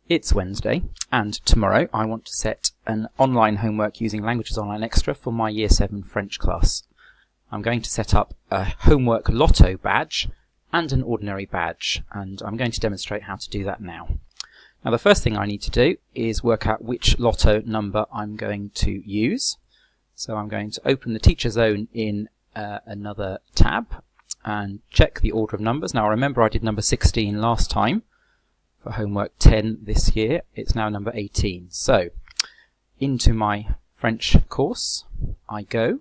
It's Wednesday, and tomorrow I want to set an online homework using Languages Online Extra for my Year 7 French class. I'm going to set up a homework lotto badge and an ordinary badge, and I'm going to demonstrate how to do that now. Now the first thing I need to do is work out which lotto number I'm going to use. So I'm going to open the Teacher Zone in another tab and check the order of numbers. Now remember I did number 16 last time. For homework 10 this year, it's now number 18. So, into my French course, I go,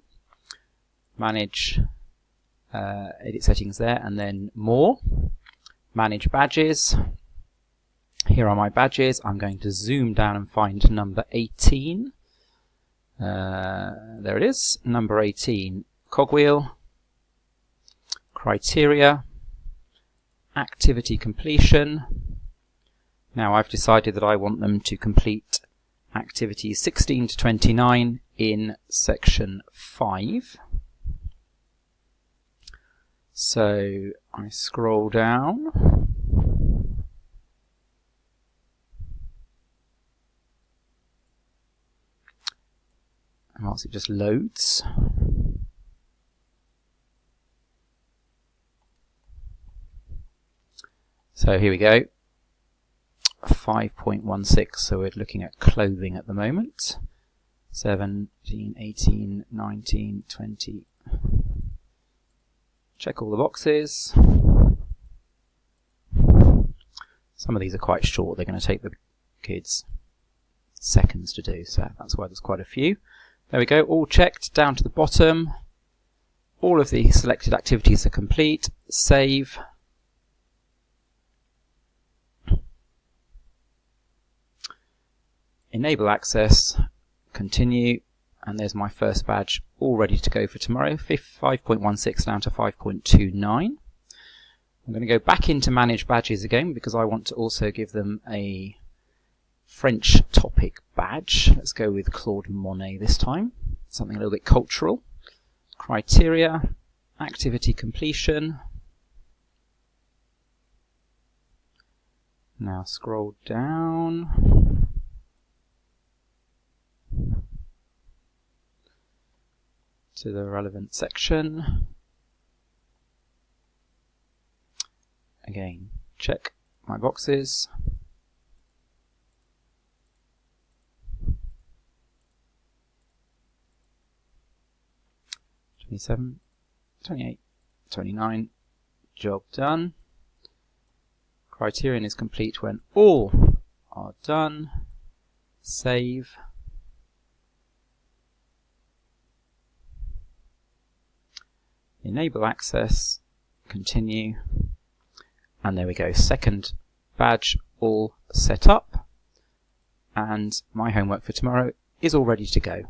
manage, edit settings there, and then more, manage badges. Here are my badges. I'm going to zoom down and find number 18. There it is, number 18, cogwheel, criteria, activity completion. Now I've decided that I want them to complete activities 16 to 29 in section 5. So I scroll down. And whilst it just loads. So here we go. 5.16, so we're looking at clothing at the moment. 17, 18, 19, 20. Check all the boxes. Some of these are quite short, they're going to take the kids seconds to do, so that's why there's quite a few. There we go, all checked down to the bottom. All of the selected activities are complete. Save. Enable access, continue, and there's my first badge all ready to go for tomorrow, 5.16 down to 5.29. I'm going to go back into manage badges again because I want to also give them a French topic badge. Let's go with Claude Monet this time, something a little bit cultural. Criteria, activity completion. Now scroll down. To the relevant section. Again, check my boxes. (27), 28, 29, job done. Criterion is complete when all are done. Save. Enable access, continue, and there we go, second badge all set up, and my homework for tomorrow is all ready to go.